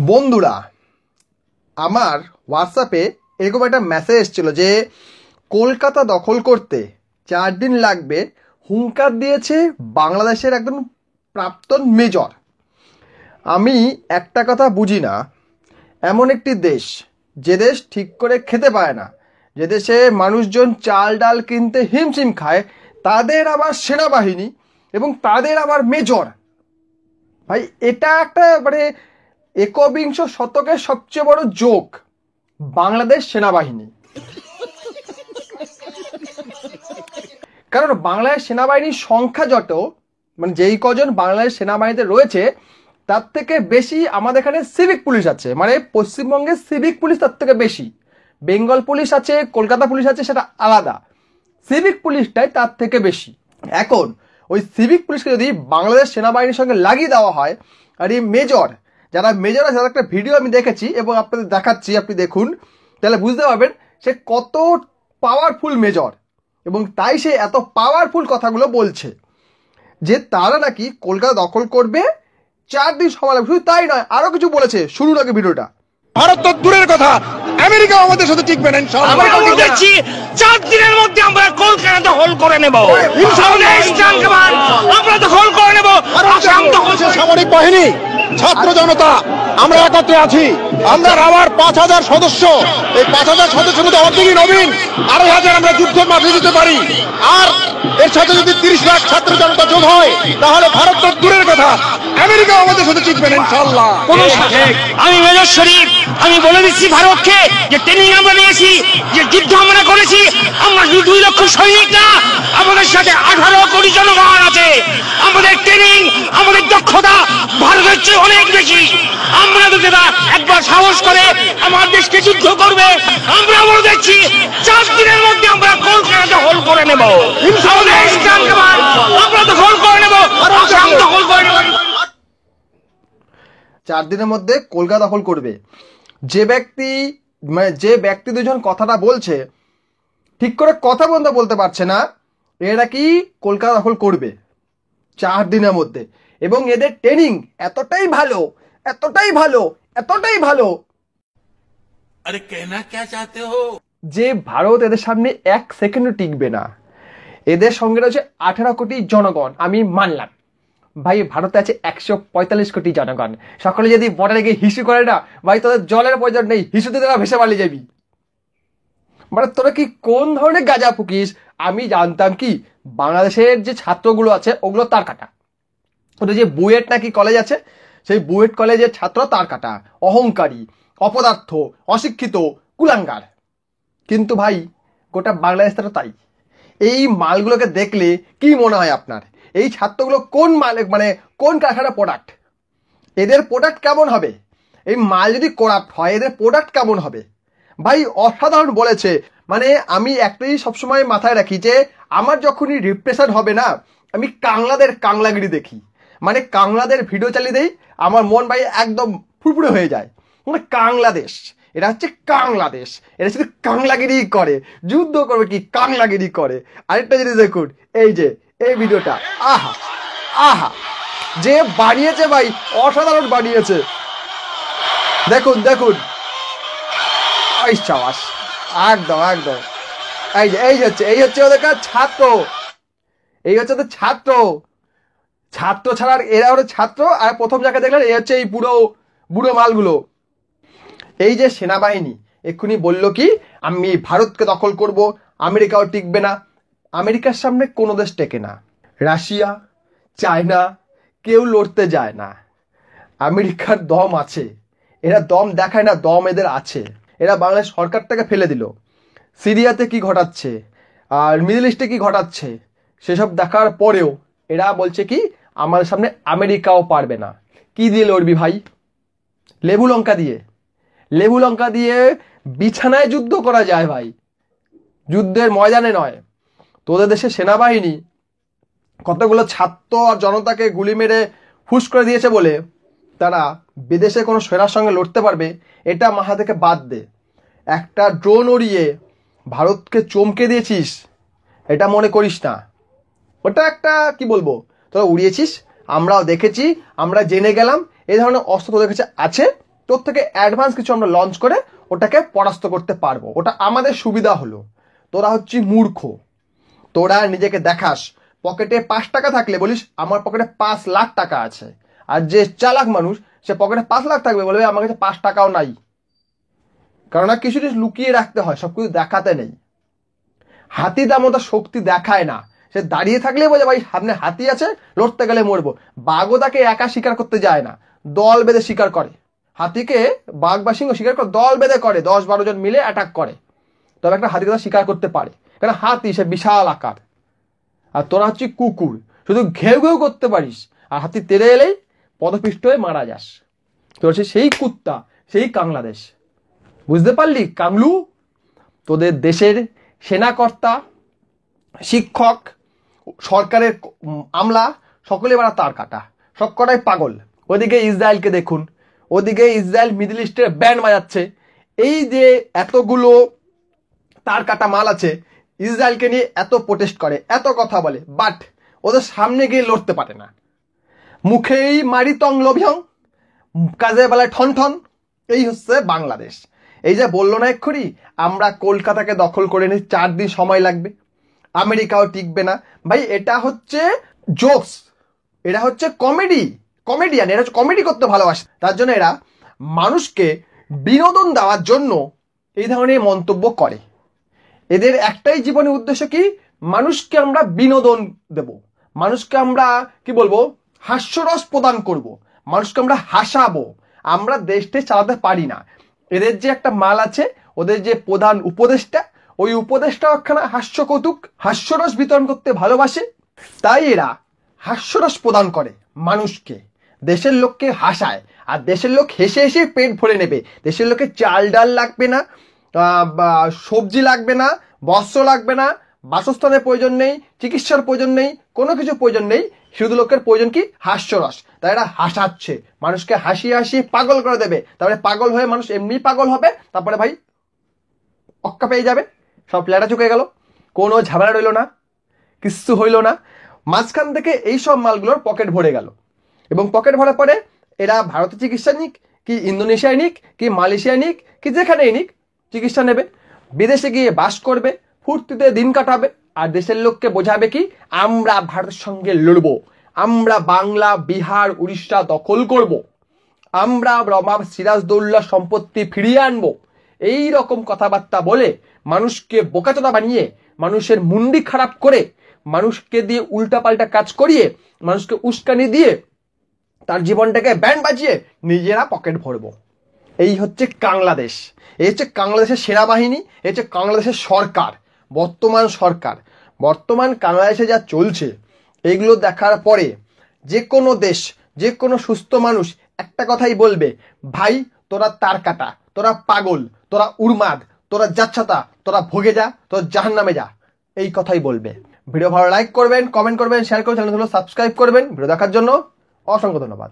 বন্ধুরা, আমার হোয়াটসঅ্যাপে এরকম একটা মেসেজ এসেছিল যে কলকাতা দখল করতে 4 দিন লাগবে, হুঙ্কার দিয়েছে বাংলাদেশের একজন প্রাক্তন মেজর। আমি একটা কথা বুঝি না, এমন একটি দেশ, যে দেশ ঠিক করে খেতে পায় না, যে দেশে মানুষজন চাল ডাল কিনতে হিমশিম খায়, তাদের আবার সেনাবাহিনী এবং তাদের আবার মেজর। ভাই, এটা একটা একবিংশ শতকের সবচেয়ে বড় জোক, বাংলাদেশ সেনাবাহিনী। কারণ বাংলাদেশ সেনাবাহিনীর সংখ্যা যত, যেই কজন বাংলাদেশ সেনাবাহিনীতে রয়েছে তার থেকে বেশি আমাদের এখানে সিভিক পুলিশ আছে। পশ্চিমবঙ্গের সিভিক পুলিশ তার থেকে বেশি। বেঙ্গল পুলিশ আছে, কলকাতা পুলিশ আছে, সেটা আলাদা। সিভিক পুলিশটাই তার থেকে বেশি। এখন ওই সিভিক পুলিশকে যদি বাংলাদেশ সেনাবাহিনীর সঙ্গে লাগিয়ে দেওয়া হয়, আর এই মেজর যারা মেজর আছে, তাদের একটা ভিডিও আমি দেখেছি এবং আপনাদের দেখাচ্ছি, আপনি দেখুন, তাহলে বুঝতে পারবেন সে কত পাওয়ারফুল মেজর। এবং তাই সে এত পাওয়ারফুল কথাগুলো বলছে যে তারা নাকি কলকাতা দখল করবে, 4 দিন সময় লাগবে। শুধু তাই নয়, আরো কিছু বলেছে। শুনুন আগে ভিডিওটা। ভারত তো দূরের কথা, আমেরিকা আমাদের সাথে টিকবে না ইনশাআল্লাহ। আমরা বলছি 4 দিনের মধ্যে আমরা কলকাতা দখল করে নেব ইনশাআল্লাহ। আমরা দখল করে নেব। আসাম দখল। সামরিক বাহিনী, ছাত্র জনতা, আমরা একত্রে আছি। আমরা আবার 5000 সদস্য। এই 5000 সদস্যের মধ্যে অর্ধেকই নবীন, 2,500 আমরা যুদ্ধের মাঠে দিতে পারি। আর এর সাথে যদি 30 লাখ ছাত্র জনতা যোগ হয়, তাহলে ভারত তো দূরের কথা, আমেরিকা আমাদের সাথে টিকবে না ইনশাআল্লাহ। আমি মেজর শরীফ, আমি বলে দিচ্ছি ভারতকে যে ট্রেনিং আমরা নিয়েছি, যে যুদ্ধ আমরা করেছি, আমরা 2 লক্ষ সৈনিক না, আমাদের সাথে 18 কোটি জনগণ আছে। আমাদের ট্রেনিং, আমাদের দক্ষতা ভারতের চেয়ে অনেক বেশি। আমরা যদি একবার সাহস করে আমার দেশকে যুদ্ধ করবে, আমরা বলে দিচ্ছি 4 দিনের মধ্যে আমরা কলকাতা দখল করে নেব। আমরা দখল করে নেব, আসাম দখল করে নেব। 4 দিনের মধ্যে কলকাতা দখল করবে। যে ব্যক্তি দুজন কথাটা বলছে, ঠিক করে কথা বলতে পারছে না, এরা কি কলকাতা দখল করবে 4 দিনের মধ্যে। এবং এদের ট্রেনিং এতটাই ভালো, এতটাই ভালো, এতটাই ভালো, আরে কেনা কে চাতে হো, যে ভারত এদের সামনে 1 সেকেন্ডও টিকবে না। এদের সঙ্গে রয়েছে 18 কোটি জনগণ, আমি মানলাম। ভাই, ভারতে আছে 145 কোটি জনগণ। সকলে যদি বর্ডারে গিয়ে হিসু করে না, ভাই তোদের জলের প্রয়োজন নেই, হিসুতে তোরা ভেসে পালিয়ে যাবি। তোরা কি কোন ধরনের গাঁজা ফুকিস? আমি জানতাম কি বাংলাদেশের যে ছাত্রগুলো আছে ওগুলো তার কাটা। ওদের যে বুয়েট নাকি কলেজ আছে, সেই বুয়েট কলেজের ছাত্র তার কাটা, অহংকারী, অপদার্থ, অশিক্ষিত, কুলাঙ্গার। কিন্তু ভাই, গোটা বাংলাদেশ তো তাই। এই মালগুলোকে দেখলে কি মনে হয় আপনার? এই ছাত্রগুলো কোন মাল, কোন কারখানার প্রোডাক্ট? এদের প্রোডাক্ট কেমন হবে? এই মাল যদি করাপ্ট হয়, এদের প্রোডাক্ট কেমন হবে? ভাই, অসাধারণ বলেছে। আমি একটাই সবসময় মাথায় রাখি যে আমার যখনই রিপ্রেশন হবে না, আমি কাংলাগিরি দেখি। কাংলাদের ভিডিও চালিয়ে দেই, আমার মন ভাই একদম ফুরফুরে হয়ে যায়। কাংলাদেশ, এটা হচ্ছে কাংলাদেশ, এটা শুধু কাংলাগিরি করে, যুদ্ধ করবে কি কাংলাগিরি করে। আরেকটা জিনিস দেখুন, এই ভিডিওটা, আহা আহা, যে বানিয়েছে ভাই, অসাধারণ বানিয়েছে। দেখুন দেখুন, চাওয়াস, একদম একদম। এই হচ্ছে ওদের ছাত্র, এই হচ্ছে ওদের ছাত্র। ছাত্র ছাড়া এরা ওরা ছাত্র। আর প্রথম জায়গায় দেখলেন, এই হচ্ছে এই বুড়ো মালগুলো। এই যে সেনাবাহিনী এক্ষুনি বললো কি আমি ভারতকে দখল করব, আমেরিকাও টিকবে না। আমেরিকার সামনে কোনো দেশ টেকে না। রাশিয়া, চায়না, কেউ লড়তে যায় না। আমেরিকার দম আছে, এরা দম দেখায় না, দম এদের আছে। এরা বাংলাদেশ সরকারটাকে ফেলে দিল। সিরিয়াতে কি ঘটাচ্ছে আর মিডল ইস্টে কি ঘটাচ্ছে সেসব দেখার পরেও এরা বলছে কি আমাদের সামনে আমেরিকাও পারবে না। কি দিয়ে লড়বি ভাই? লেবু লঙ্কা দিয়ে? লেবু লঙ্কা দিয়ে বিছানায় যুদ্ধ করা যায় ভাই, যুদ্ধের ময়দানে নয়। তোদের দেশে সেনাবাহিনী কতগুলো ছাত্র আর জনতাকে গুলি মেরে ফুস করে দিয়েছে বলে তারা বিদেশে কোনো সেনার সঙ্গে লড়তে পারবে, এটা মাথা থেকে বাদ দে। একটা ড্রোন উড়িয়ে ভারতকে চমকে দিয়েছিস, এটা মনে করিস না। ওটা একটা কি বলবো, তোরা উড়িয়েছিস, আমরাও দেখেছি, আমরা জেনে গেলাম এই ধরনের অস্ত্র তোদের কাছে আছে, তোর থেকে অ্যাডভান্স কিছু আমরা লঞ্চ করে ওটাকে পরাস্ত করতে পারবো, ওটা আমাদের সুবিধা হলো। তোরা হচ্ছি মূর্খ, তোরা নিজেকে দেখাস পকেটে 5 টাকা থাকলে বলিস আমার পকেটে 5 লাখ টাকা আছে, আর যে চালাক মানুষ সে পকেটে 5 লাখ থাকবে বলবে আমার কাছে 5 টাকাও নাই। কারণ কিছু জিনিস লুকিয়ে রাখতে হয়, সবকিছু দেখাতে নেই। হাতি দামতা শক্তি দেখায় না, সে দাঁড়িয়ে থাকলেই বোঝে ভাই সামনে হাতি আছে, লড়তে গেলে মরবো। বাঘও তাকে একা শিকার করতে যায় না, দল বেঁধে শিকার করে। হাতিকে বাঘ বা সিংহ শিকার করে দল বেঁধে করে, 10-12 জন মিলে অ্যাটাক করে, তবে একটা হাতি তারা শিকার করতে পারে, কারণ হাতি সে বিশাল আকার। আর তোরা হচ্ছে কুকুর, শুধু ঘেউ ঘেউ করতে পারিস, আর হাতি তেড়ে এলেই পদপিষ্ট হয়ে মারা যাস। তোর হচ্ছে সেই কুত্তা, সেই বাংলাদেশ। বুঝতে পারলি কাংলু? তোদের দেশের সেনাকর্তা, শিক্ষক, সরকারের আমলা সকলে বারা তার কাটা, সব কটাই পাগল। ওদিকে ইসরায়েলকে দেখুন, ওদিকে ইসরায়েল মিডল ইস্টের ব্যান্ড বাজাচ্ছে। এই যে এতগুলো তার কাটা মাল আছে, ইসরায়েলকে নিয়ে এত প্রোটেস্ট করে, এত কথা বলে, বাট ওদের সামনে গিয়ে লড়তে পারে না। মুখেই মারি তং লভিয়ং, কাজে বেলায় ঠন ঠন। এই হচ্ছে বাংলাদেশ। এই যে বললো না এক্ষুনি আমরা কলকাতাকে দখল করে নিই, 4 দিন সময় লাগবে, আমেরিকাও টিকবে না। ভাই এটা হচ্ছে জোকস, এটা হচ্ছে কমেডিয়ান, এরা হচ্ছে কমেডি করতে ভালোবাসে। তার জন্য এরা মানুষকে বিনোদন দেওয়ার জন্য এই ধরনের মন্তব্য করে। এদের একটাই জীবনের উদ্দেশ্য কি, মানুষকে আমরা বিনোদন দেব, মানুষকে আমরা কি বলবো হাস্যরস প্রদান করব, মানুষকে আমরা হাসাবো। আমরা দেশটা চালাতে পারি না। এদের যে একটা মাল আছে, ওদের যে প্রধান উপদেষ্টা, ওই উপদেষ্টা একখানা হাস্য কৌতুক, হাস্যরস বিতরণ করতে ভালোবাসে, তাই এরা হাস্যরস প্রদান করে মানুষকে, দেশের লোককে হাসায়। আর দেশের লোক হেসে হেসে পেট ভরে নেবে। দেশের লোকের চাল ডাল লাগবে না, সবজি লাগবে না, বস্ত্র লাগবে না, বাসস্থানের প্রয়োজন নেই, চিকিৎসার প্রয়োজন নেই, কোনো কিছু প্রয়োজন নেই। শুধু লোকের প্রয়োজন কি হাস্যরস। তাই এরা হাসাচ্ছে, মানুষকে হাসিয়ে হাসিয়ে পাগল করে দেবে। তারপরে পাগল হয়ে মানুষ এমনি পাগল হবে, তারপরে ভাই অক্কা পেয়ে যাবে, সব লেটা চুকে গেল, কোনো ঝামেলা রইল না, কিচ্ছু হইল না। মাঝখান থেকে এইসব মালগুলোর পকেট ভরে গেল, এবং পকেট ভরার পরে এরা ভারতে চিকিৎসা নিক, কি ইন্দোনেশিয়ায় নিক, কি মালয়েশিয়ায় নিক, কি যেখানেই নিক চিকিৎসা নেবে, বিদেশে গিয়ে বাস করবে, ফুর্তিতে দিন কাটাবে। আর দেশের লোককে বোঝাবে কি আমরা ভারতের সঙ্গে লড়বো, আমরা বাংলা, বিহার, উড়িষ্যা দখল করব, আমরা নবাব সিরাজদৌল্লা সম্পত্তি ফিরিয়ে আনবো। এই রকম কথাবার্তা বলে মানুষকে বোকাচোদা বানিয়ে, মানুষের মুন্ডি খারাপ করে, মানুষকে দিয়ে উল্টাপাল্টা কাজ করিয়ে, মানুষকে উস্কানি দিয়ে তার জীবনটাকে ব্যান্ড বাজিয়ে নিজেরা পকেট ভরবো। এই হচ্ছে বাংলাদেশ, এই হচ্ছে বাংলাদেশের সেনাবাহিনী, এই হচ্ছে বাংলাদেশের সরকার, বর্তমান সরকার। বর্তমান বাংলাদেশে যা চলছে এইগুলো দেখার পরে যে কোনো দেশ, যে কোনো সুস্থ মানুষ একটা কথাই বলবে, ভাই তোরা তার কাটা, তোরা পাগল, তোরা উন্মাদ, তোরা যাচ্ছাতা, তোরা ভোগে যা, তোরা জাহান্নামে যা, এই কথাই বলবে। ভিডিও ভালো লাইক করবেন, কমেন্ট করবেন, শেয়ার করবেন, চ্যানেলগুলো সাবস্ক্রাইব করবেন। ভিডিও দেখার জন্য অসংখ্য ধন্যবাদ।